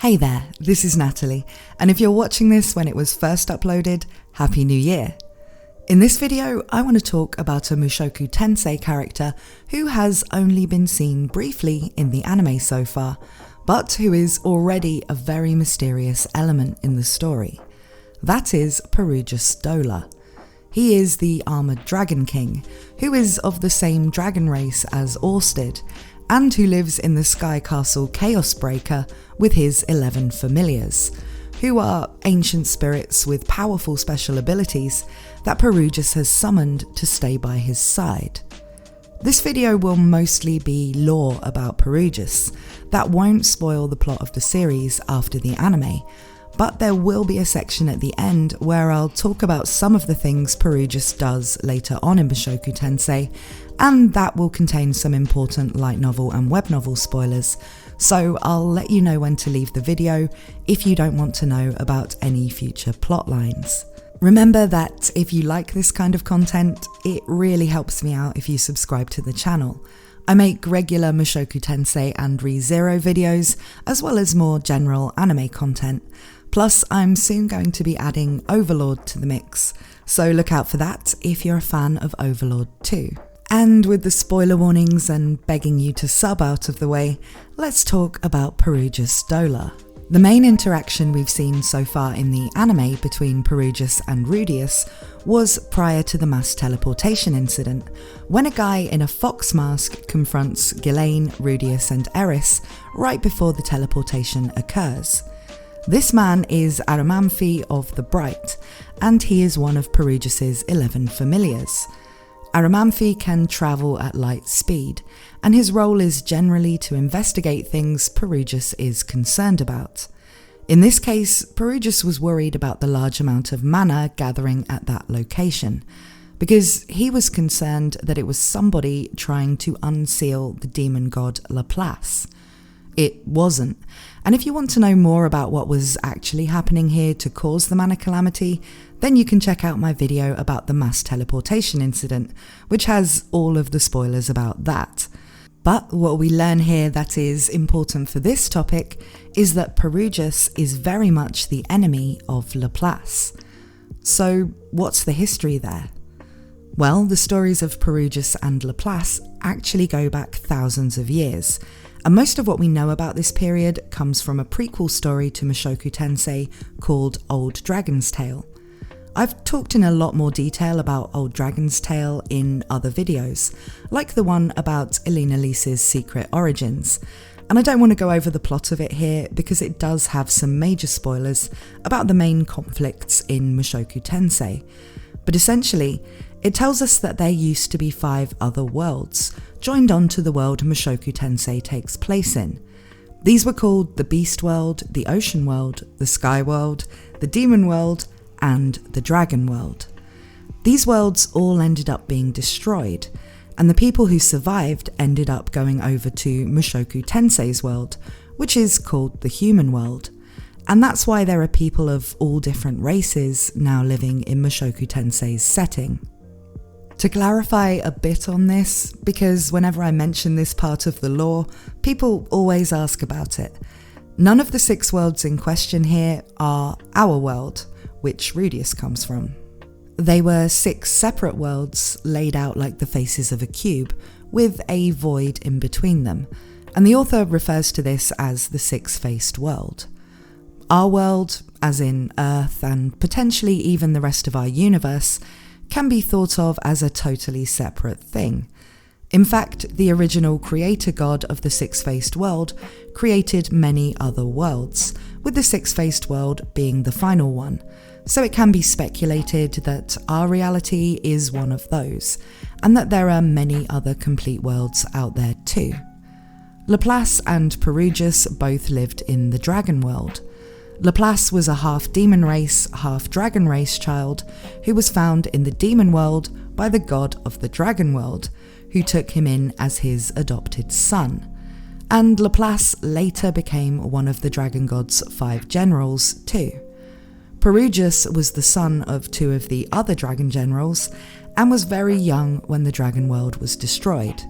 Hey there, this is Natalie, and if you're watching this when it was first uploaded, Happy New Year! In this video, I want to talk about a Mushoku Tensei character who has only been seen briefly in the anime so far, but who is already a very mysterious element in the story. That is Perugius Dola. He is the Armoured Dragon King, who is of the same dragon race as Orsted, and who lives in the Sky Castle Chaos Breaker with his 11 familiars, who are ancient spirits with powerful special abilities that Perugius has summoned to stay by his side. This video will mostly be lore about Perugius that won't spoil the plot of the series after the anime, but there will be a section at the end where I'll talk about some of the things Perugius does later on in Mushoku Tensei, and that will contain some important light novel and web novel spoilers, so I'll let you know when to leave the video if you don't want to know about any future plot lines. Remember that if you like this kind of content, it really helps me out if you subscribe to the channel. I make regular Mushoku Tensei and ReZero videos, as well as more general anime content. Plus, I'm soon going to be adding Overlord to the mix, so look out for that if you're a fan of Overlord too. And with the spoiler warnings and begging you to sub out of the way, let's talk about Perugius Dola. The main interaction we've seen so far in the anime between Perugius and Rudeus was prior to the mass teleportation incident, when a guy in a fox mask confronts Ghislaine, Rudeus and Eris right before the teleportation occurs. This man is Arumanfi of the Bright, and he is one of Perugius's 11 familiars. Arumanfi can travel at light speed, and his role is generally to investigate things Perugius is concerned about. In this case, Perugius was worried about the large amount of mana gathering at that location, because he was concerned that it was somebody trying to unseal the Demon God Laplace. It wasn't, and if you want to know more about what was actually happening here to cause the mana calamity, then you can check out my video about the mass teleportation incident, which has all of the spoilers about that. But what we learn here that is important for this topic is that Perugius is very much the enemy of Laplace. So what's the history there? Well, the stories of Perugius and Laplace actually go back thousands of years, and most of what we know about this period comes from a prequel story to Mushoku Tensei called Old Dragon's Tale. I've talked in a lot more detail about Old Dragon's Tale in other videos, like the one about Elena Lisa's secret origins, and I don't want to go over the plot of it here because it does have some major spoilers about the main conflicts in Mushoku Tensei. But essentially, it tells us that there used to be 5 other worlds, joined onto the world Mushoku Tensei takes place in. These were called the Beast World, the Ocean World, the Sky World, the Demon World, and the Dragon World. These worlds all ended up being destroyed, and the people who survived ended up going over to Mushoku Tensei's world, which is called the Human World. And that's why there are people of all different races now living in Mushoku Tensei's setting. To clarify a bit on this, because whenever I mention this part of the lore, people always ask about it. None of the 6 worlds in question here are our world, which Rudeus comes from. They were 6 separate worlds laid out like the faces of a cube, with a void in between them, and the author refers to this as the 6-faced world. Our world, as in Earth and potentially even the rest of our universe, can be thought of as a totally separate thing. In fact, the original creator god of the 6-faced world created many other worlds, with the 6-faced world being the final one, so it can be speculated that our reality is one of those, and that there are many other complete worlds out there too. Laplace and Perugius both lived in the Dragon World. Laplace was a half-demon race, half-dragon race child who was found in the Demon World by the god of the Dragon World, who took him in as his adopted son. And Laplace later became one of the Dragon God's 5 generals too. Perugius was the son of 2 of the other dragon generals and was very young when the Dragon World was destroyed.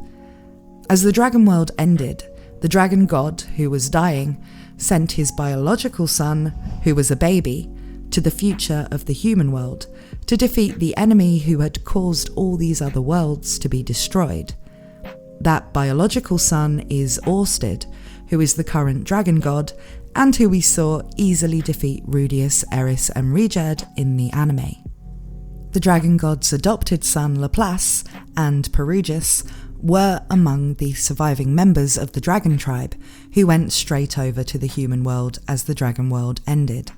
As the Dragon World ended, the dragon god, who was dying, sent his biological son, who was a baby, to the future of the human world to defeat the enemy who had caused all these other worlds to be destroyed. That biological son is Orsted, who is the current dragon god, and who we saw easily defeat Rudeus, Eris and Reincarnation in the anime. The dragon god's adopted son Laplace and Perugius were among the surviving members of the dragon tribe who went straight over to the human world as the dragon world ended.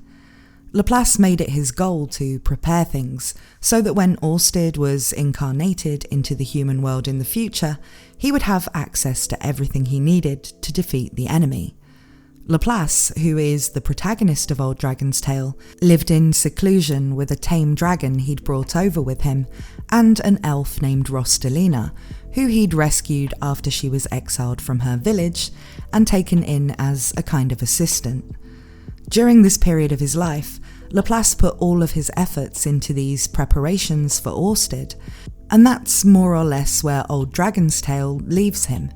Laplace made it his goal to prepare things so that when Orsted was incarnated into the human world in the future, he would have access to everything he needed to defeat the enemy. Laplace, who is the protagonist of Old Dragon's Tale, lived in seclusion with a tame dragon he'd brought over with him and an elf named Rostalina, who he'd rescued after she was exiled from her village and taken in as a kind of assistant. During this period of his life, Laplace put all of his efforts into these preparations for Orsted, and that's more or less where Old Dragon's Tale leaves him.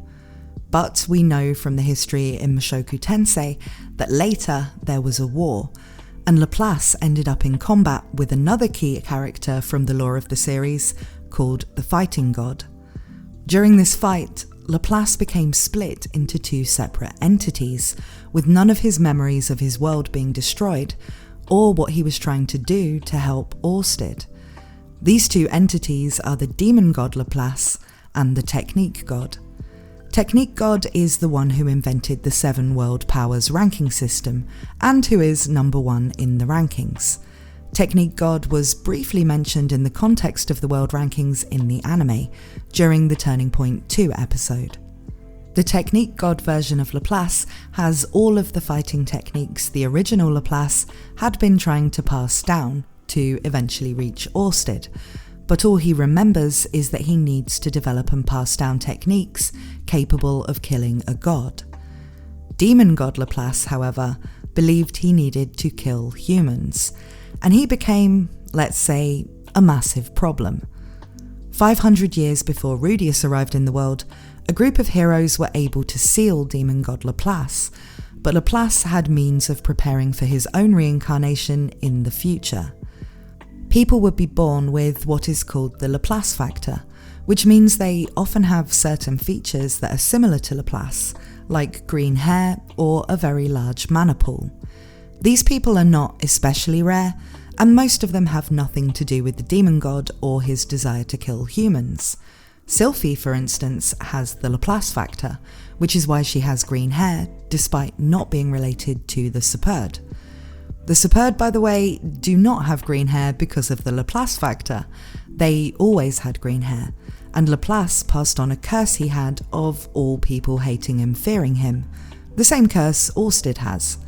But we know from the history in Mushoku Tensei that later there was a war, and Laplace ended up in combat with another key character from the lore of the series called the Fighting God. During this fight, Laplace became split into two separate entities, with none of his memories of his world being destroyed, or what he was trying to do to help Orsted. These two entities are the Demon God Laplace and the Technique God. Technique God is the one who invented the 7 world powers ranking system, and who is number 1 in the rankings. Technique God was briefly mentioned in the context of the world rankings in the anime, during the Turning Point 2 episode. The Technique God version of Laplace has all of the fighting techniques the original Laplace had been trying to pass down to eventually reach Orsted, but all he remembers is that he needs to develop and pass down techniques capable of killing a god. Demon God Laplace, however, believed he needed to kill humans, and he became, let's say, a massive problem. 500 years before Rudeus arrived in the world, a group of heroes were able to seal Demon God Laplace, but Laplace had means of preparing for his own reincarnation in the future. People would be born with what is called the Laplace factor, which means they often have certain features that are similar to Laplace, like green hair or a very large mana pool. These people are not especially rare, and most of them have nothing to do with the demon god or his desire to kill humans. Sylphie, for instance, has the Laplace factor, which is why she has green hair, despite not being related to the Superd. The Superd, by the way, do not have green hair because of the Laplace factor. They always had green hair, and Laplace passed on a curse he had of all people hating and fearing him, the same curse Orsted has,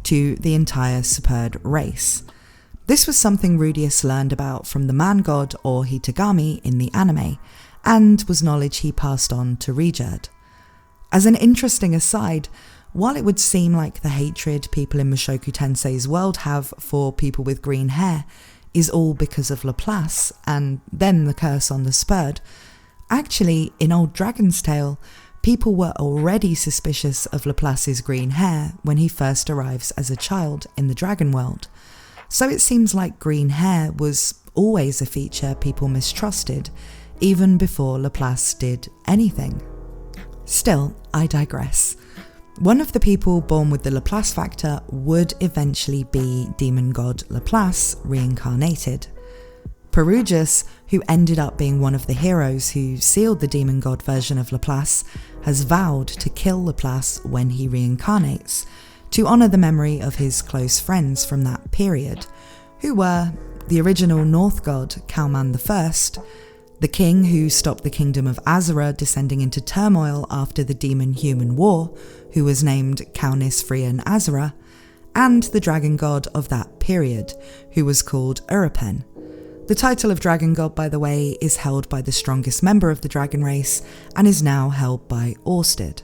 to the entire Superd race. This was something Rudeus learned about from the man god or Hitagami in the anime, and was knowledge he passed on to Reincarnation. As an interesting aside, while it would seem like the hatred people in Mushoku Tensei's world have for people with green hair is all because of Laplace and then the curse on the Superd, actually in Old Dragon's Tale, people were already suspicious of Laplace's green hair when he first arrives as a child in the dragon world. So it seems like green hair was always a feature people mistrusted, even before Laplace did anything. Still, I digress. One of the people born with the Laplace factor would eventually be Demon God Laplace reincarnated. Perugius, who ended up being one of the heroes who sealed the Demon God version of Laplace, has vowed to kill Laplace when he reincarnates, to honour the memory of his close friends from that period, who were the original North god Kalman I, the king who stopped the kingdom of Azura descending into turmoil after the demon-human war, who was named Kaunis Frian Azura, and the dragon god of that period, who was called Urupen. The title of dragon god, by the way, is held by the strongest member of the dragon race and is now held by Orsted.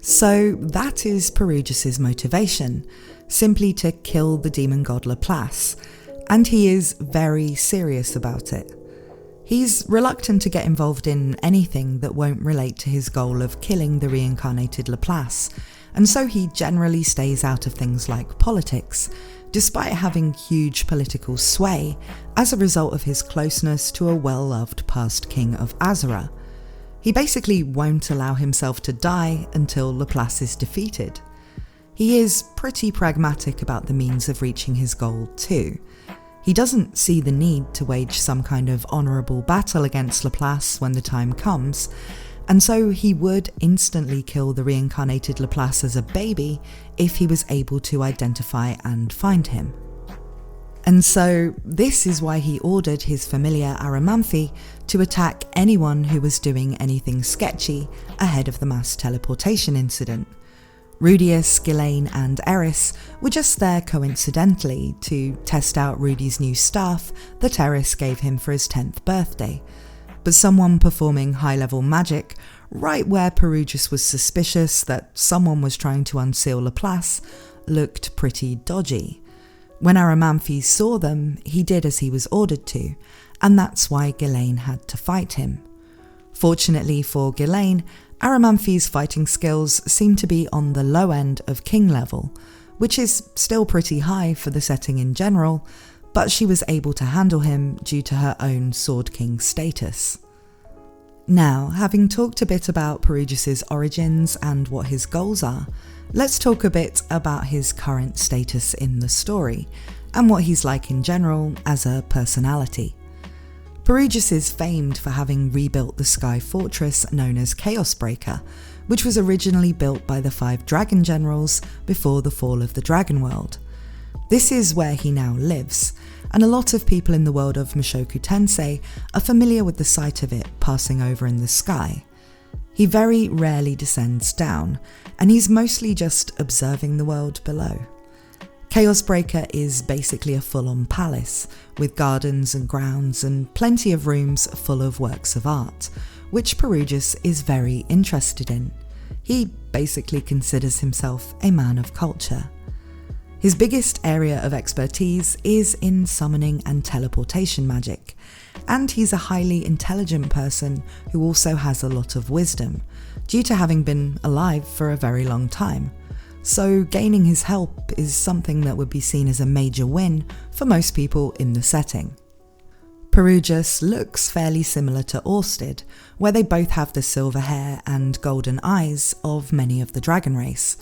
So that is Perugius's motivation, simply to kill the demon god Laplace, and he is very serious about it. He's reluctant to get involved in anything that won't relate to his goal of killing the reincarnated Laplace, and so he generally stays out of things like politics, despite having huge political sway as a result of his closeness to a well-loved past king of Azura. He basically won't allow himself to die until Laplace is defeated. He is pretty pragmatic about the means of reaching his goal too. He doesn't see the need to wage some kind of honourable battle against Laplace when the time comes, and so he would instantly kill the reincarnated Laplace as a baby if he was able to identify and find him. And so this is why he ordered his familiar Arumanfi to attack anyone who was doing anything sketchy ahead of the mass teleportation incident. Rudeus, Ghislaine and Eris were just there coincidentally to test out Rudy's new staff that Eris gave him for his 10th birthday. But someone performing high-level magic right where Perugius was suspicious that someone was trying to unseal Laplace looked pretty dodgy. When Arumanfi saw them, he did as he was ordered to, and that's why Ghislaine had to fight him. Fortunately for Ghislaine, Arumanfi's fighting skills seem to be on the low end of king level, which is still pretty high for the setting in general, but she was able to handle him due to her own Sword King status. Now, having talked a bit about Perugius's origins and what his goals are, let's talk a bit about his current status in the story, and what he's like in general as a personality. Perugius is famed for having rebuilt the sky fortress known as Chaosbreaker, which was originally built by the 5 dragon generals before the fall of the dragon world. This is where he now lives, and a lot of people in the world of Mushoku Tensei are familiar with the sight of it passing over in the sky. He very rarely descends down, and he's mostly just observing the world below. Chaosbreaker is basically a full-on palace, with gardens and grounds and plenty of rooms full of works of art, which Perugius is very interested in. He basically considers himself a man of culture. His biggest area of expertise is in summoning and teleportation magic, and he's a highly intelligent person who also has a lot of wisdom, due to having been alive for a very long time. So gaining his help is something that would be seen as a major win for most people in the setting. Perugius looks fairly similar to Orsted, where they both have the silver hair and golden eyes of many of the dragon race,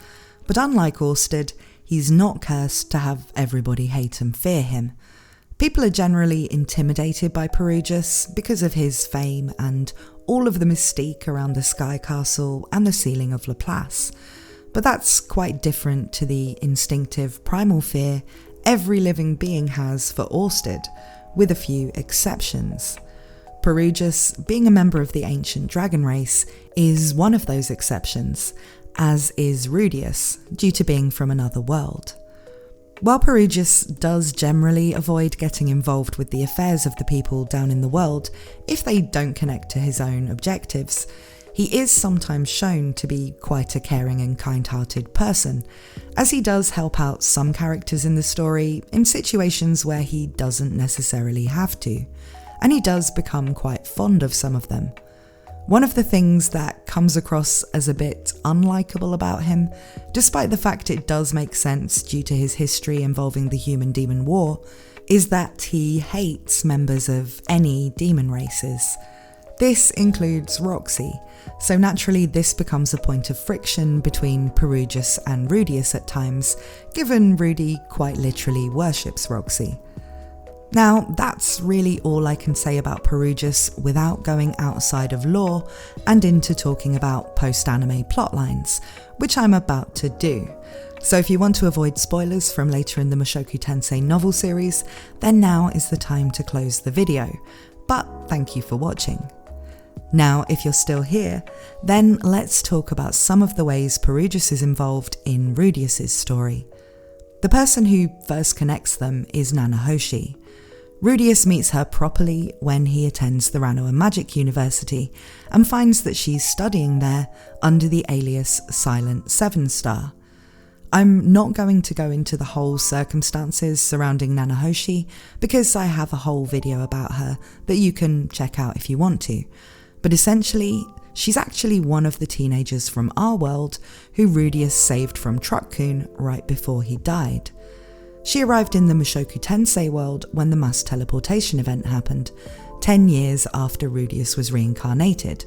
but unlike Orsted, he's not cursed to have everybody hate and fear him. People are generally intimidated by Perugius because of his fame and all of the mystique around the Sky Castle and the sealing of Laplace. But that's quite different to the instinctive primal fear every living being has for Orsted, with a few exceptions. Perugius, being a member of the ancient dragon race, is one of those exceptions, as is Rudeus, due to being from another world. While Perugius does generally avoid getting involved with the affairs of the people down in the world if they don't connect to his own objectives, he is sometimes shown to be quite a caring and kind-hearted person, as he does help out some characters in the story in situations where he doesn't necessarily have to, and he does become quite fond of some of them. One of the things that comes across as a bit unlikable about him, despite the fact it does make sense due to his history involving the human-demon war, is that he hates members of any demon races. This includes Roxy, so naturally this becomes a point of friction between Perugius and Rudeus at times, given Rudy quite literally worships Roxy. Now, that's really all I can say about Perugius without going outside of lore and into talking about post-anime plotlines, which I'm about to do. So if you want to avoid spoilers from later in the Mushoku Tensei novel series, then now is the time to close the video. But thank you for watching. Now, if you're still here, then let's talk about some of the ways Perugius is involved in Rudeus's story. The person who first connects them is Nanahoshi. Rudeus meets her properly when he attends the Ranoa Magic University and finds that she's studying there under the alias Silent Seven Star. I'm not going to go into the whole circumstances surrounding Nanahoshi because I have a whole video about her that you can check out if you want to, but essentially she's actually one of the teenagers from our world who Rudeus saved from Truck-kun right before he died. She arrived in the Mushoku Tensei world when the mass teleportation event happened, 10 years after Rudeus was reincarnated.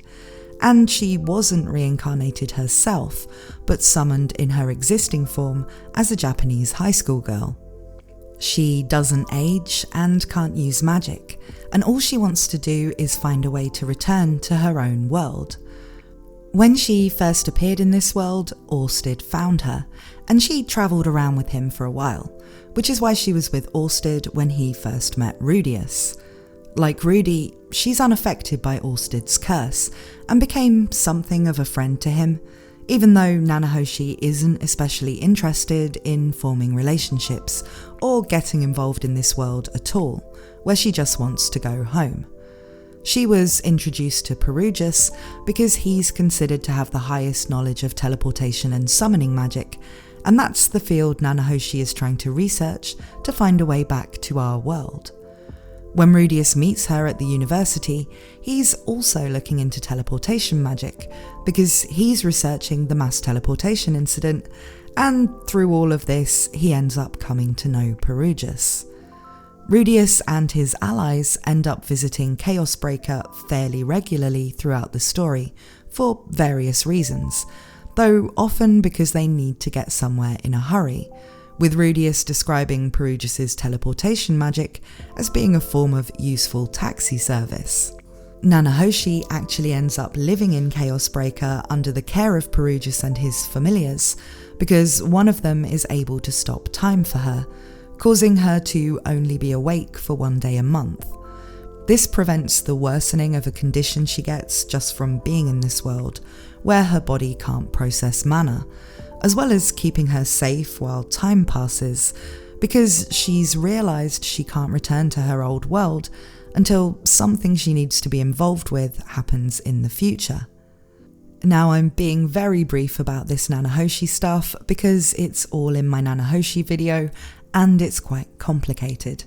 And she wasn't reincarnated herself, but summoned in her existing form as a Japanese high school girl. She doesn't age and can't use magic, and all she wants to do is find a way to return to her own world. When she first appeared in this world, Orsted found her, and she travelled around with him for a while, which is why she was with Orsted when he first met Rudeus. Like Rudy, she's unaffected by Orsted's curse, and became something of a friend to him, even though Nanahoshi isn't especially interested in forming relationships or getting involved in this world at all, where she just wants to go home. She was introduced to Perugius because he's considered to have the highest knowledge of teleportation and summoning magic, and that's the field Nanahoshi is trying to research to find a way back to our world. When Rudeus meets her at the university, he's also looking into teleportation magic because he's researching the mass teleportation incident, and through all of this, he ends up coming to know Perugius. Rudeus and his allies end up visiting Chaos Breaker fairly regularly throughout the story for various reasons, though often because they need to get somewhere in a hurry, with Rudeus describing Perugius's teleportation magic as being a form of useful taxi service. Nanahoshi actually ends up living in Chaos Breaker under the care of Perugius and his familiars, because one of them is able to stop time for her, causing her to only be awake for 1 day a month. This prevents the worsening of a condition she gets just from being in this world, where her body can't process mana, as well as keeping her safe while time passes, because she's realised she can't return to her old world until something she needs to be involved with happens in the future. Now, I'm being very brief about this Nanahoshi stuff because it's all in my Nanahoshi video and it's quite complicated.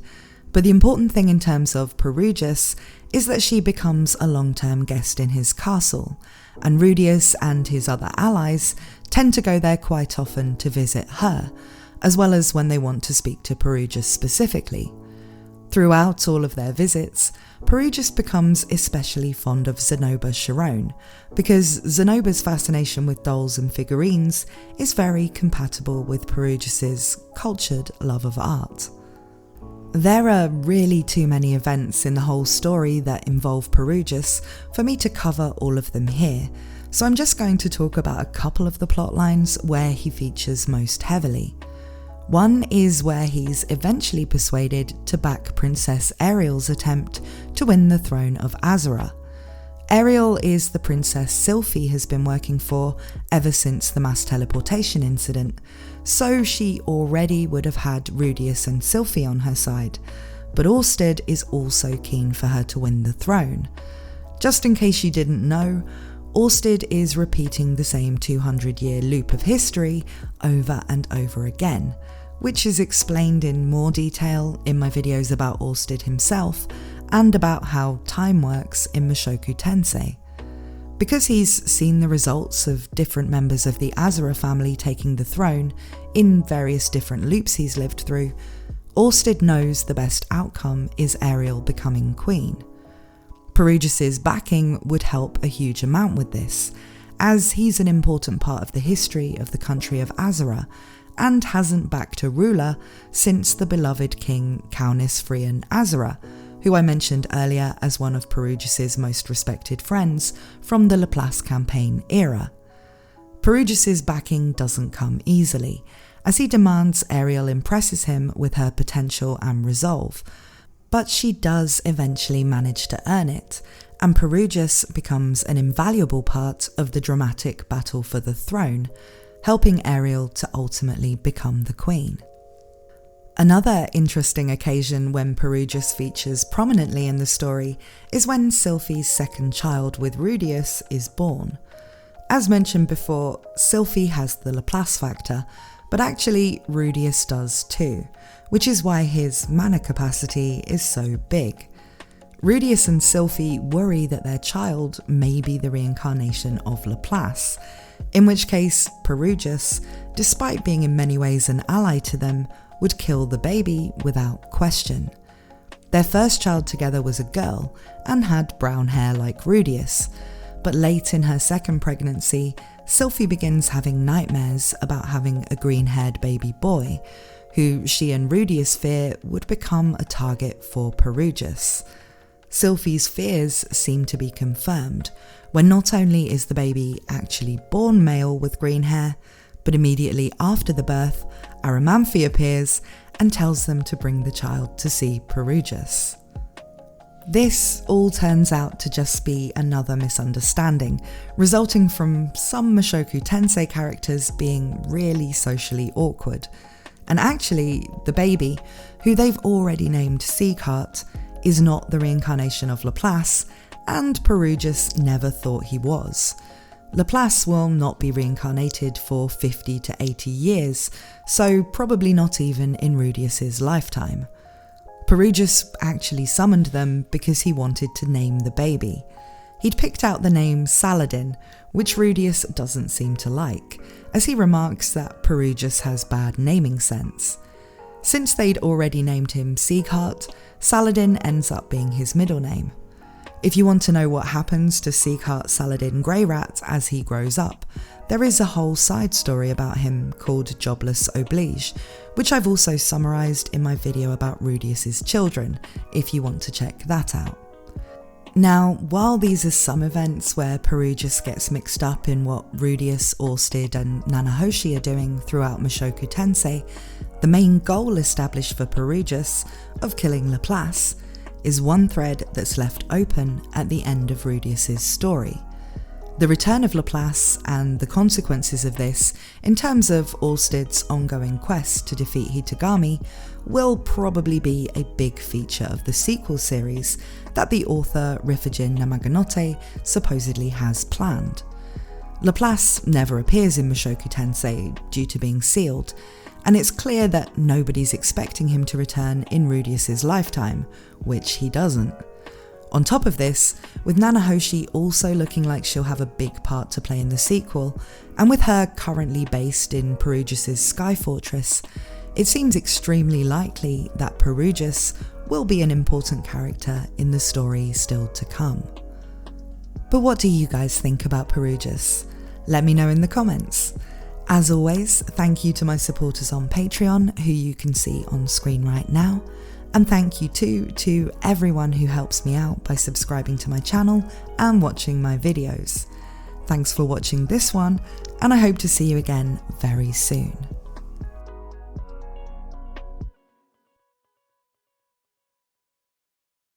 But the important thing in terms of Perugius is that she becomes a long-term guest in his castle, and Rudeus and his other allies tend to go there quite often to visit her, as well as when they want to speak to Perugius specifically. Throughout all of their visits, Perugius becomes especially fond of Zenoba Chiron, because Zenoba's fascination with dolls and figurines is very compatible with Perugius's cultured love of art. There are really too many events in the whole story that involve Perugius for me to cover all of them here, so I'm just going to talk about a couple of the plot lines where he features most heavily. One is where he's eventually persuaded to back Princess Ariel's attempt to win the throne of Azura. Ariel is the princess Sylphie has been working for ever since the mass teleportation incident, so she already would have had Rudeus and Sylphie on her side, but Orsted is also keen for her to win the throne. Just in case you didn't know, Orsted is repeating the same 200-year loop of history over and over again, which is explained in more detail in my videos about Orsted himself and about how time works in Mushoku Tensei. Because he's seen the results of different members of the Azura family taking the throne in various different loops he's lived through, Orsted knows the best outcome is Ariel becoming queen. Perugius's backing would help a huge amount with this, as he's an important part of the history of the country of Azura, and hasn't backed a ruler since the beloved king Kaunis Frian Azura, who I mentioned earlier as one of Perugius's most respected friends from the Laplace campaign era. Perugius's backing doesn't come easily, as he demands Ariel impresses him with her potential and resolve, but she does eventually manage to earn it, and Perugius becomes an invaluable part of the dramatic battle for the throne, helping Ariel to ultimately become the queen. Another interesting occasion when Perugius features prominently in the story is when Sylphie's second child with Rudeus is born. As mentioned before, Sylphie has the Laplace factor, but actually Rudeus does too, which is why his mana capacity is so big. Rudeus and Sylphie worry that their child may be the reincarnation of Laplace, in which case Perugius, despite being in many ways an ally to them, would kill the baby without question. Their first child together was a girl and had brown hair like Rudeus, but late in her second pregnancy, Sylphie begins having nightmares about having a green-haired baby boy, who she and Rudeus fear would become a target for Perugius. Sylphie's fears seem to be confirmed when not only is the baby actually born male with green hair, but immediately after the birth, Arumanfi appears and tells them to bring the child to see Perugius. This all turns out to just be another misunderstanding, resulting from some Mushoku Tensei characters being really socially awkward. And actually, the baby, who they've already named Sieghart, is not the reincarnation of Laplace, and Perugius never thought he was. Laplace will not be reincarnated for 50 to 80 years, so probably not even in Rudeus's lifetime. Perugius actually summoned them because he wanted to name the baby. He'd picked out the name Saladin, which Rudeus doesn't seem to like, as he remarks that Perugius has bad naming sense. Since they'd already named him Sieghart, Saladin ends up being his middle name. If you want to know what happens to Sieghart Saladin Greyrat as he grows up, there is a whole side story about him called Jobless Oblige, which I've also summarised in my video about Rudeus's children, if you want to check that out. Now, while these are some events where Perugius gets mixed up in what Rudeus, Orsted and Nanahoshi are doing throughout Mushoku Tensei, the main goal established for Perugius, of killing Laplace, is one thread that's left open at the end of Rudeus's story. The return of Laplace and the consequences of this in terms of Orsted's ongoing quest to defeat Hitagami will probably be a big feature of the sequel series that the author Rifujin Namaganote supposedly has planned. Laplace never appears in Mushoku Tensei due to being sealed, and it's clear that nobody's expecting him to return in Rudeus's lifetime, which he doesn't. On top of this, with Nanahoshi also looking like she'll have a big part to play in the sequel, and with her currently based in Perugius's Sky Fortress, it seems extremely likely that Perugius will be an important character in the story still to come. But what do you guys think about Perugius? Let me know in the comments. As always, thank you to my supporters on Patreon, who you can see on screen right now. And thank you too to everyone who helps me out by subscribing to my channel and watching my videos. Thanks for watching this one, and I hope to see you again very soon.